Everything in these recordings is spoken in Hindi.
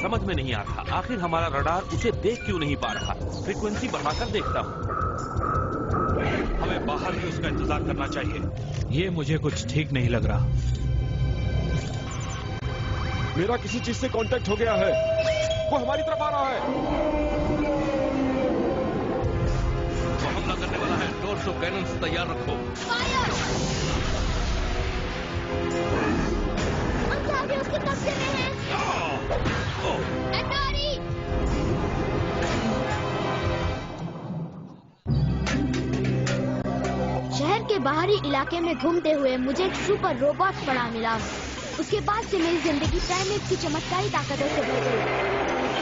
समझ में नहीं आ रहा, आखिर हमारा रडार उसे देख क्यों नहीं पा रहा। फ्रीक्वेंसी बढ़ाकर देखता हूँ। हमें बाहर ही उसका इंतजार करना चाहिए। ये मुझे कुछ ठीक नहीं लग रहा। मेरा किसी चीज से कांटेक्ट हो गया है, वो हमारी तरफ आ रहा है। वो हमला करने वाला है। टॉर्सो कैनन से तैयार रखो। हम उसके कब्जे में हैं। एंटोरी! शहर के बाहरी इलाके में घूमते हुए मुझे एक सुपर रोबोट पड़ा मिला। उसके बाद से मेरी जिंदगी प्राइमेट की चमत्कारी ताकतों से भर गई।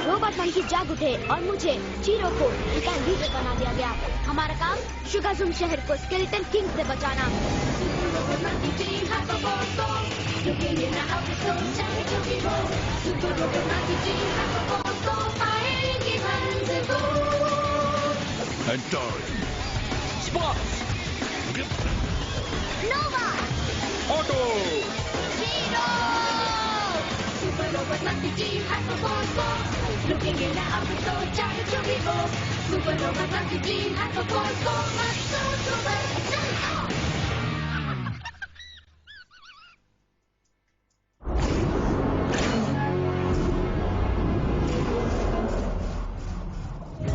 रोबोट मंकी जाग उठे और मुझे चीरो को लीडर बना दिया गया। हमारा काम शुगाजुम शहर को स्केलेटन किंग से बचाना। नोवा! ऑटो!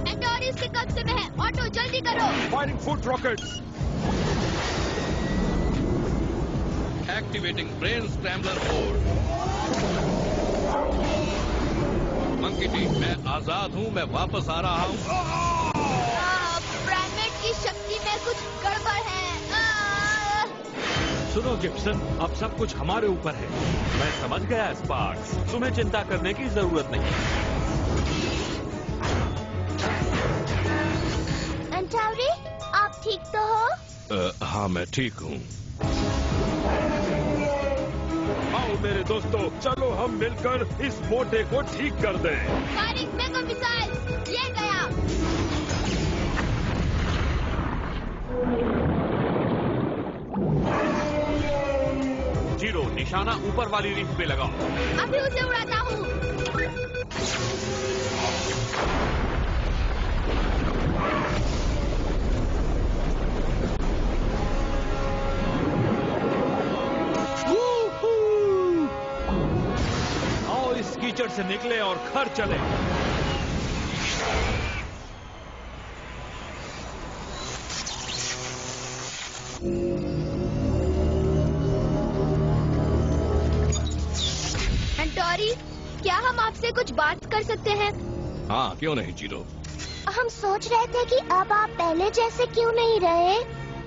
एंटोरी इसके कब्जे में है। ऑटो जल्दी करो। Firing foot rockets. Activating brain scrambler mode. Monkey team, मैं आजाद हूँ, मैं वापस आ रहा हूँ। प्राइमेट की शक्ति में कुछ गड़बड़ है। सुनो गिब्सन, अब सब कुछ हमारे ऊपर है। मैं समझ गया स्पार्क्स, तुम्हें चिंता करने की जरूरत नहीं। एंटोरी, आप ठीक तो हो? हाँ, मैं ठीक हूँ। आओ मेरे दोस्तों, चलो हम मिलकर इस मोटे को ठीक कर दें। फायरिंग मेगा मिसाइल, ये गया। जीरो, निशाना ऊपर वाली रिंग पे लगाओ। अभी उसे उड़ाता हूँ। कीचड़ से निकले और घर चले। एंटोरी, क्या हम आपसे कुछ बात कर सकते हैं? हाँ, क्यों नहीं जीरो। हम सोच रहे थे कि अब आप पहले जैसे क्यों नहीं रहे।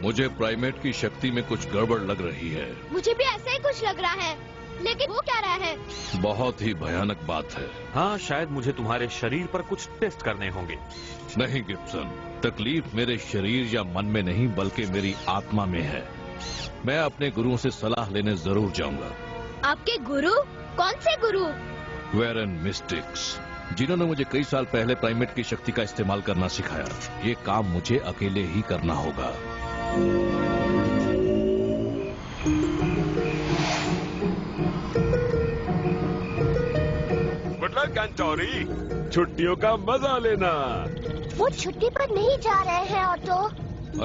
मुझे प्राइमेट की शक्ति में कुछ गड़बड़ लग रही है। मुझे भी ऐसा ही कुछ लग रहा है, लेकिन वो क्या रहा है? बहुत ही भयानक बात है। हाँ, शायद मुझे तुम्हारे शरीर पर कुछ टेस्ट करने होंगे। नहीं गिब्सन, तकलीफ मेरे शरीर या मन में नहीं बल्कि मेरी आत्मा में है। मैं अपने गुरुओं से सलाह लेने जरूर जाऊंगा। आपके गुरु? कौन से गुरु? वेरन मिस्टिक्स, जिन्होंने मुझे कई साल पहले प्राइमेट की शक्ति का इस्तेमाल करना सिखाया। ये काम मुझे अकेले ही करना होगा। एंटोरी, छुट्टियों का मजा लेना। वो छुट्टी पर नहीं जा रहे हैं ऑटो।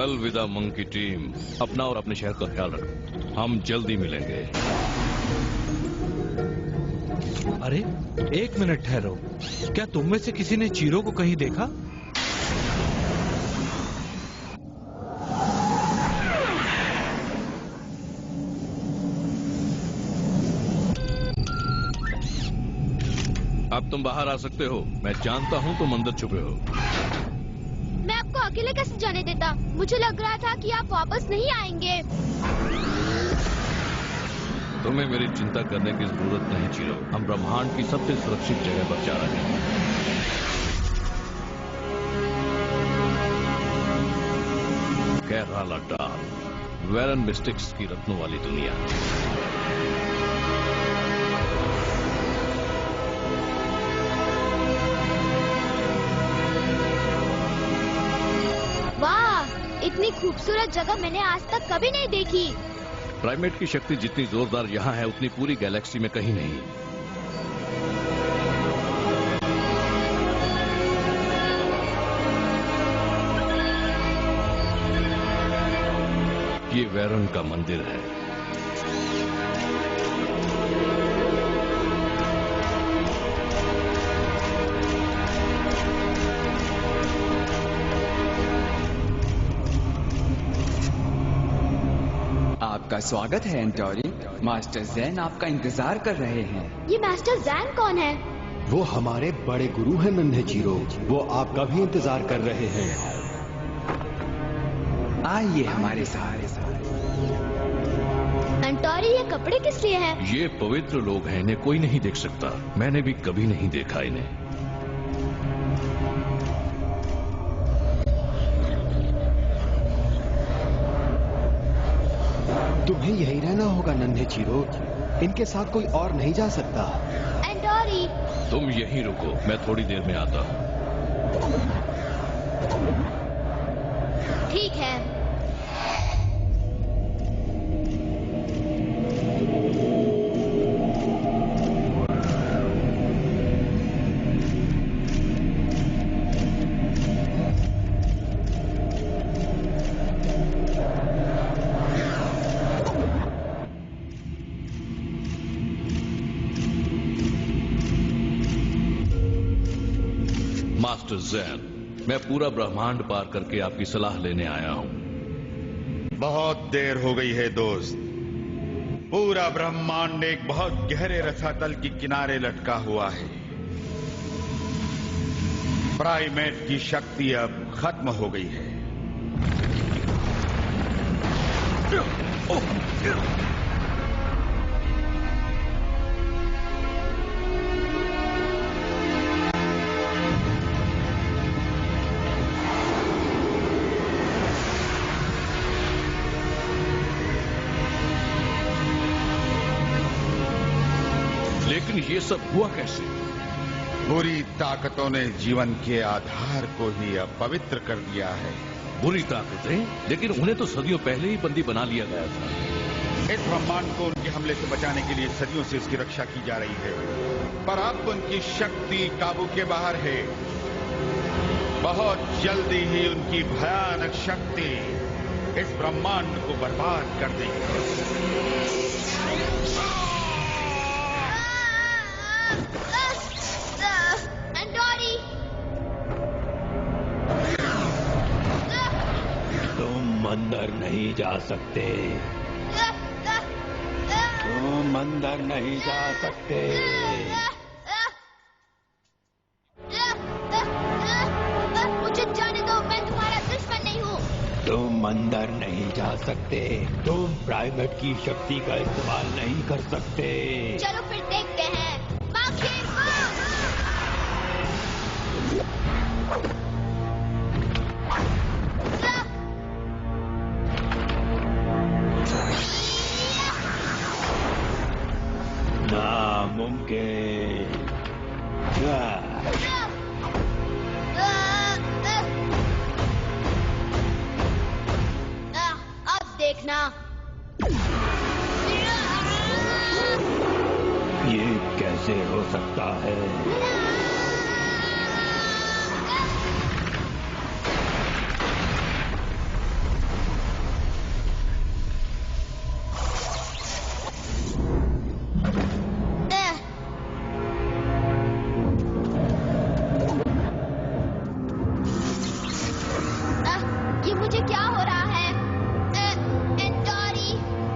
अलविदा मंकी टीम, अपना और अपने शहर का ख्याल रखो। हम जल्दी मिलेंगे। अरे एक मिनट ठहरो, क्या तुम में से किसी ने चीरो को कहीं देखा? अब तुम बाहर आ सकते हो। मैं जानता हूँ तुम अंदर छुपे हो। मैं आपको अकेले कैसे जाने देता? मुझे लग रहा था कि आप वापस नहीं आएंगे। तुम्हें मेरी चिंता करने की जरूरत नहीं चीरो। हम ब्रह्मांड की सबसे सुरक्षित जगह पर जा रहे हैं। केराला डाल, वेरन मिस्टिक्स की रत्नों वाली दुनिया। इतनी खूबसूरत जगह मैंने आज तक कभी नहीं देखी। प्राइमेट की शक्ति जितनी जोरदार यहाँ है उतनी पूरी गैलेक्सी में कहीं नहीं। ये वेरन का मंदिर है। आपका स्वागत है एंटोरी। मास्टर जैन आपका इंतजार कर रहे हैं। ये मास्टर जैन कौन है? वो हमारे बड़े गुरु हैं नन्हे चीरो। वो आपका भी इंतजार कर रहे हैं। आइए हमारे साथ। एंटोरी, ये कपड़े किस लिए हैं? ये पवित्र लोग हैं, इन्हें कोई नहीं देख सकता। मैंने भी कभी नहीं देखा इन्हें। तुम्हें यही रहना होगा नन्हे चीरो। इनके साथ कोई और नहीं जा सकता। एंटोरी, तुम यहीं रुको, मैं थोड़ी देर में आता हूँ। ठीक है। मास्टर जैन, मैं पूरा ब्रह्मांड पार करके आपकी सलाह लेने आया हूँ। बहुत देर हो गई है दोस्त। पूरा ब्रह्मांड एक बहुत गहरे रसातल के किनारे लटका हुआ है। प्राइमेट की शक्ति अब खत्म हो गई है। लेकिन ये सब हुआ कैसे? बुरी ताकतों ने जीवन के आधार को ही अपवित्र कर दिया है। बुरी ताकतें? लेकिन उन्हें तो सदियों पहले ही बंदी बना लिया गया था। इस ब्रह्मांड को उनके हमले से बचाने के लिए सदियों से इसकी रक्षा की जा रही है, पर अब उनकी शक्ति काबू के बाहर है। बहुत जल्दी ही उनकी भयानक शक्ति इस ब्रह्मांड को बर्बाद कर देगी। एंटोरी, तुम अंदर नहीं जा सकते। तुम अंदर नहीं जा सकते। मुझे जाने दो, मैं तुम्हारा दुश्मन नहीं हूँ। तुम अंदर नहीं जा सकते। तुम प्राइमेट की शक्ति का इस्तेमाल नहीं कर सकते। चलो फिर देखते हैं। नामुमकिन। अब देखना। ये कैसे हो सकता है? ये मुझे क्या हो रहा है? एंटोरी,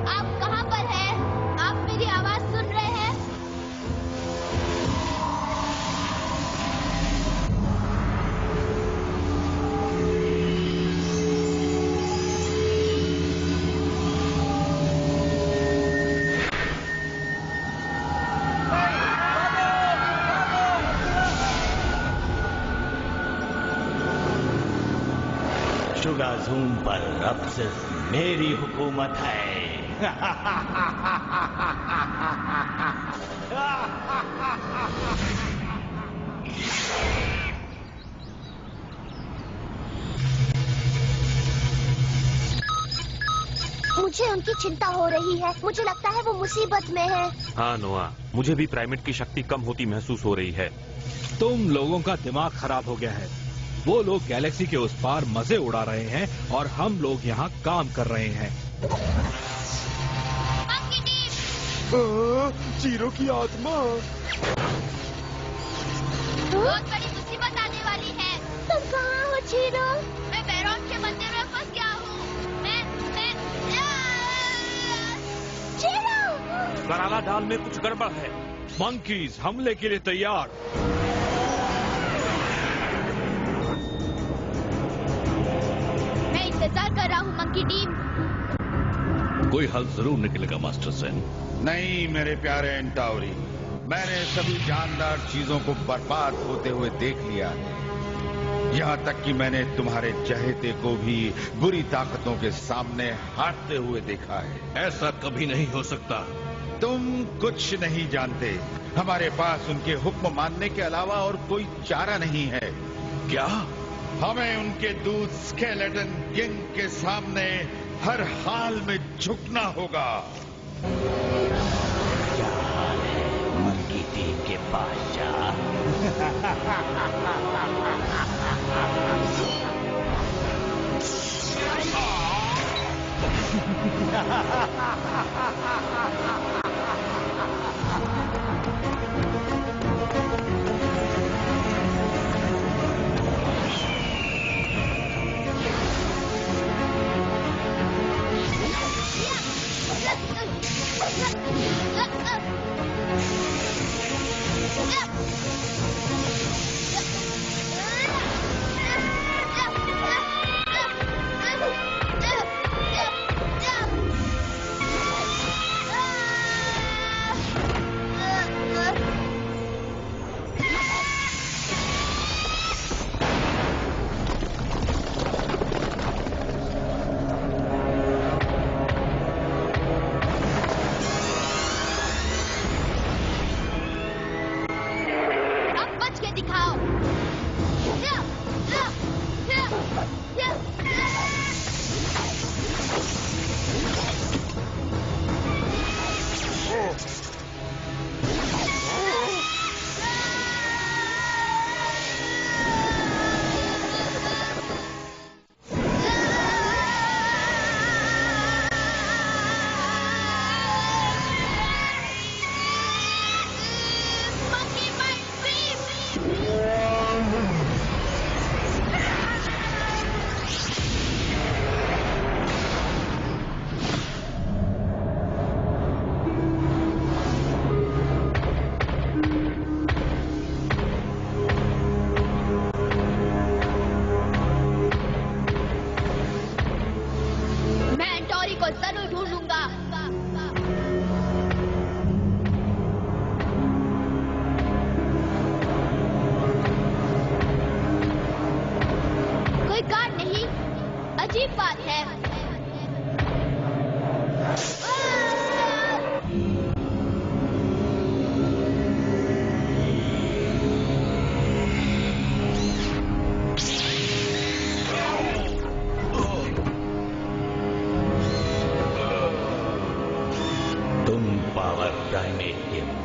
आप कहाँ पर हैं? आप मेरी आवाज सुन रहे हैं? शुगाज़ूम पर अब सिर्फ मेरी हुकूमत है। मुझे उनकी चिंता हो रही है। मुझे लगता है वो मुसीबत में है। हाँ नोआ, मुझे भी प्राइमेट की शक्ति कम होती महसूस हो रही है। तुम लोगों का दिमाग खराब हो गया है। वो लोग गैलेक्सी के उस पार मजे उड़ा रहे हैं और हम लोग यहाँ काम कर रहे हैं। मंकी टीम, चीरो की आत्मा। बहुत बड़ी मुसीबत आने वाली है। तुम कहाँ हो चीरो? मैं बैरॉन के मंदिर में फंस गया हूँ। मैं चीरो! कराला डाल में कुछ गड़बड़ है। मंकीज हमले के लिए तैयार। मैं इंतजार कर रहा हूँ मंकी टीम। कोई हल जरूर निकलेगा मास्टर ज़ेन। नहीं मेरे प्यारे एंटाउरी, मैंने सभी जानदार चीजों को बर्बाद होते हुए देख लिया है। यहाँ तक कि मैंने तुम्हारे चहेते को भी बुरी ताकतों के सामने हारते हुए देखा है। ऐसा कभी नहीं हो सकता। तुम कुछ नहीं जानते। हमारे पास उनके हुक्म मानने के अलावा और कोई चारा नहीं है। क्या? हमें उनके दूत स्केलेटन किंग के सामने हर हाल में झुकना होगा। क्या हाल है मंकी टीम के बादशाह?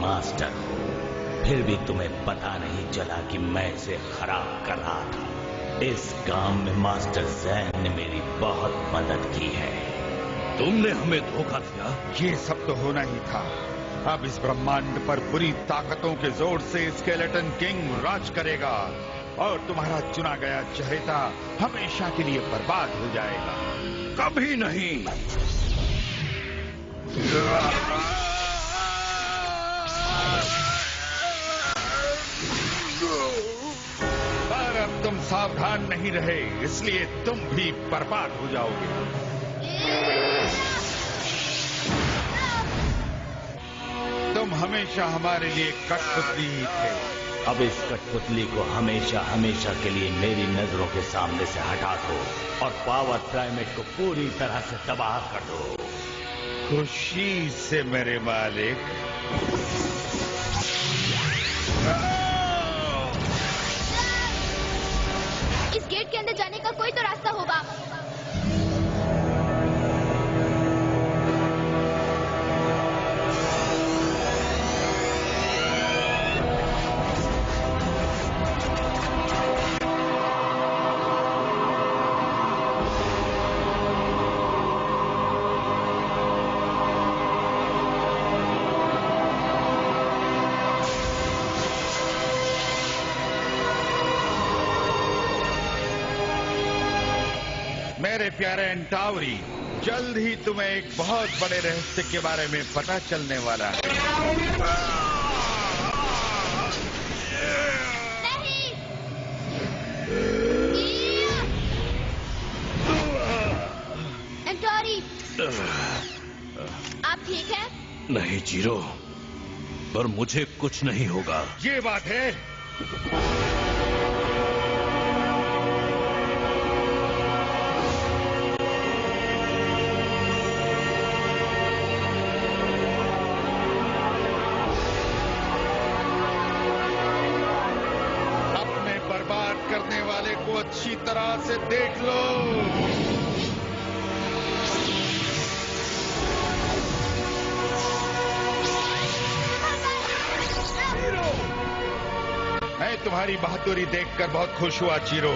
मास्टर, फिर भी तुम्हें पता नहीं चला कि मैं इसे खराब कर रहा था। इस काम में मास्टर ज़ैन ने मेरी बहुत मदद की है। तुमने हमें धोखा दिया। ये सब तो होना ही था। अब इस ब्रह्मांड पर बुरी ताकतों के जोर से स्केलेटन किंग राज करेगा और तुम्हारा चुना गया चहेता हमेशा के लिए बर्बाद हो जाएगा। कभी नहीं। पर अब तुम सावधान नहीं रहे, इसलिए तुम भी बर्बाद हो जाओगे। तुम हमेशा हमारे लिए कठपुतली ही थे। अब इस कठपुतली को हमेशा हमेशा के लिए मेरी नजरों के सामने से हटा दो और पावर प्राइमेट को पूरी तरह से तबाह कर दो। खुशी से मेरे मालिक। इस गेट के अंदर जाने का कोई तो रास्ता होगा। मेरे प्यारे एंटावरी, जल्द ही तुम्हें एक बहुत बड़े रहस्य के बारे में पता चलने वाला है। एंटावरी, आप ठीक हैं? नहीं जीरो, पर मुझे कुछ नहीं होगा। ये बात है। अपने बर्बाद करने वाले को अच्छी तरह से देख लो। मैं तुम्हारी बहादुरी देखकर बहुत खुश हुआ चीरो,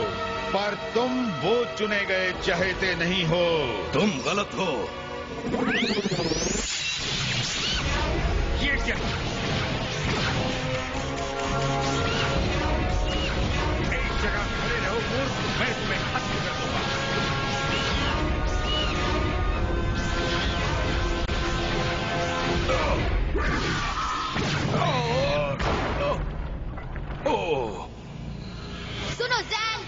पर तुम वो चुने गए चहेते नहीं हो। तुम गलत हो। ये क्या? एक जगह खड़े रहो मूर्ख, मैं तुम्हें खत्म कर दूंगा। सुनो जैन,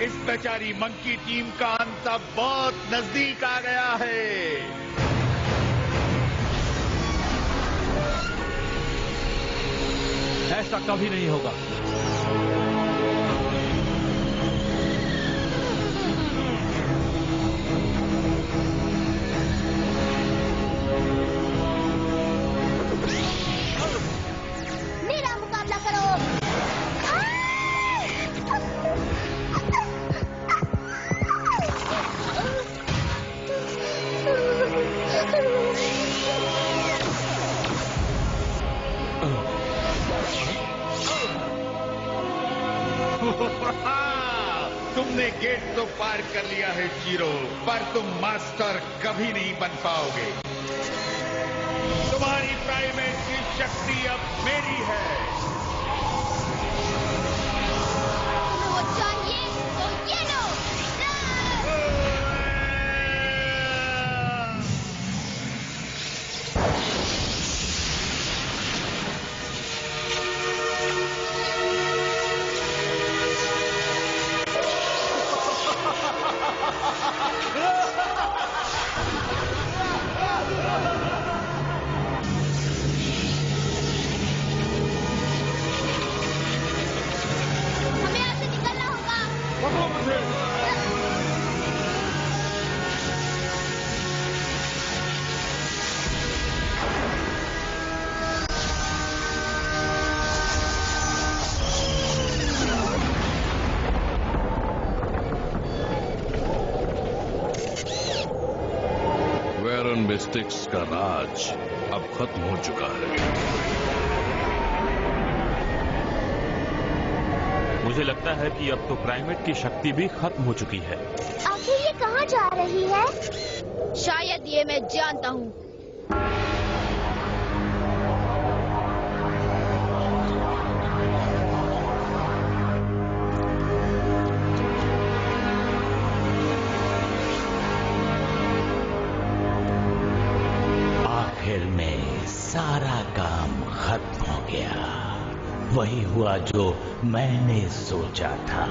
इस बेचारी मंकी टीम का अंत अब बहुत नजदीक आ गया है। ऐसा कभी नहीं होगा। मेरा मुकाबला करो। तुमने गेट तो पार कर लिया है जीरो, पर तुम मास्टर कभी नहीं बन पाओगे। तुम्हारी प्राइमेट की शक्ति अब मेरी है। तुम्हें वो चाहिए तो ये लो। हमें यहाँ से निकलना होगा। वेरन मिस्टिक्स का राज अब खत्म हो चुका है। मुझे लगता है कि अब तो प्राइमेट की शक्ति भी खत्म हो चुकी है। आखिर ये कहाँ जा रही है? शायद ये मैं जानता हूँ। आखिर में सारा काम खत्म हो गया। वही हुआ जो मैंने सोचा था।